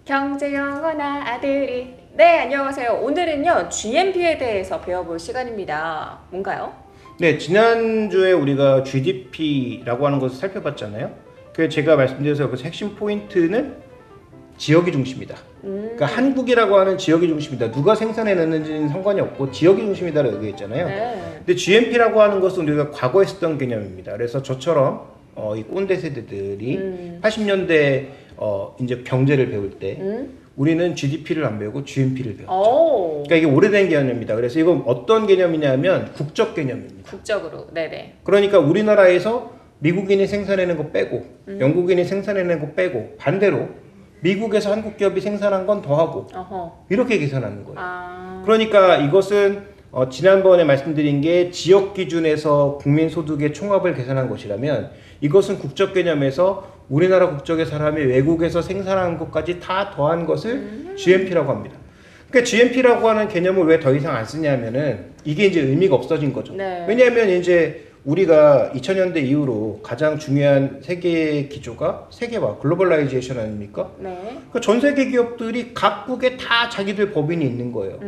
경제 영어나 아들이. 네, 안녕하세요. 오늘은요 GNP에 대해서 배워볼 시간입니다. 뭔가요? 네, 지난주에 우리가 GDP라고 하는 것을 살펴봤잖아요. 그래서 제가 말씀드려서 그 핵심 포인트는 지역이 중심이다. 그러니까 한국이라고 하는 지역이 중심이다. 누가 생산해냈는지는 상관이 없고 지역이 중심이다라고 얘기했잖아요. 네. 근데 GNP라고 하는 것은 우리가 과거에 쓰던 개념입니다. 그래서 저처럼 이 꼰대 세대들이 80년대 이제 경제를 배울 때 우리는 GDP를 안 배우고 GNP를 배웠죠. 오. 그러니까 이게 오래된 개념입니다. 그래서 이건 어떤 개념이냐면 국적 개념입니다. 국적으로. 네네. 그러니까 우리나라에서 미국인이 생산해낸 거 빼고 영국인이 생산해낸 거 빼고 반대로 미국에서 한국 기업이 생산한 건 더하고 어허. 이렇게 계산하는 거예요. 아. 그러니까 이것은 지난번에 말씀드린 게 지역 기준에서 국민 소득의 총합을 계산한 것이라면 이것은 국적 개념에서 우리나라 국적의 사람이 외국에서 생산한 것까지 다 더한 것을 GNP라고 합니다. 그러니까 GNP라고 하는 개념을 왜 더 이상 안 쓰냐면은 이게 이제 의미가 없어진 거죠. 네. 왜냐하면 이제 우리가 2000년대 이후로 가장 중요한 세계의 기조가 세계화, 글로벌라이제이션 아닙니까? 네. 그러니까 전 세계 기업들이 각국에 다 자기들 법인이 있는 거예요.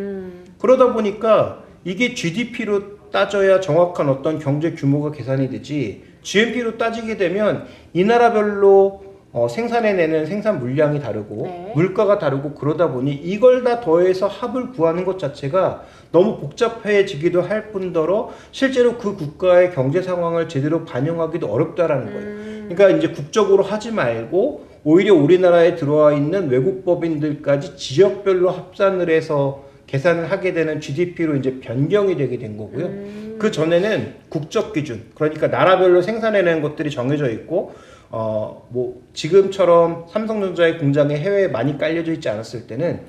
그러다 보니까 이게 GDP로 따져야 정확한 어떤 경제 규모가 계산이 되지 GNP로 따지게 되면 이 나라별로 생산해내는 생산 물량이 다르고 네. 물가가 다르고 그러다 보니 이걸 다 더해서 합을 구하는 것 자체가 너무 복잡해지기도 할 뿐더러 실제로 그 국가의 경제 상황을 제대로 반영하기도 어렵다라는 거예요. 그러니까 이제 국적으로 하지 말고 오히려 우리나라에 들어와 있는 외국 법인들까지 지역별로 합산을 해서 계산을 하게 되는 GDP로 이제 변경이 되게 된 거고요. 그 전에는 국적 기준, 그러니까 나라별로 생산해내는 것들이 정해져 있고, 뭐 지금처럼 삼성전자의 공장이 해외에 많이 깔려져 있지 않았을 때는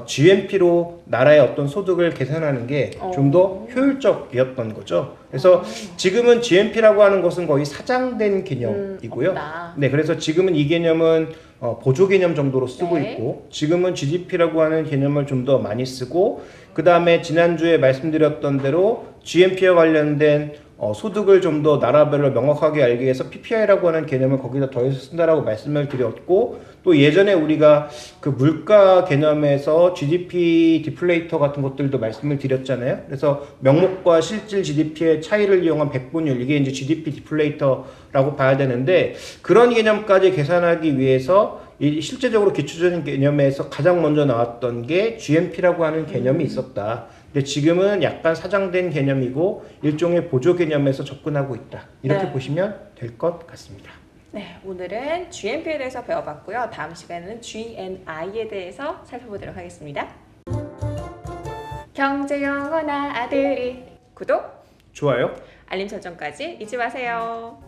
GNP로 나라의 어떤 소득을 계산하는 게 좀 더 효율적이었던 거죠. 그래서 지금은 GNP라고 하는 것은 거의 사장된 개념이고요. 네, 그래서 지금은 이 개념은 보조 개념 정도로 쓰고 네. 있고 지금은 GDP라고 하는 개념을 좀 더 많이 쓰고 그 다음에 지난주에 말씀드렸던 대로 GNP와 관련된 소득을 좀 더 나라별로 명확하게 알기 위해서 PPI라고 하는 개념을 거기다 더해서 쓴다라고 말씀을 드렸고 또 예전에 우리가 그 물가 개념에서 GDP 디플레이터 같은 것들도 말씀을 드렸잖아요. 그래서 명목과 실질 GDP의 차이를 이용한 백분율 이게 이제 GDP 디플레이터라고 봐야 되는데 그런 개념까지 계산하기 위해서 이 실제적으로 기초적인 개념에서 가장 먼저 나왔던 게 GNP라고 하는 개념이 있었다. 근데 지금은 약간 사장된 개념이고 일종의 보조 개념에서 접근하고 있다. 이렇게 네. 보시면 될 것 같습니다. 네, 오늘은 GNP에 대해서 배워봤고요. 다음 시간에는 GNI에 대해서 살펴보도록 하겠습니다. 경제 영어나 아들이. 구독, 좋아요. 알림 설정까지 잊지 마세요.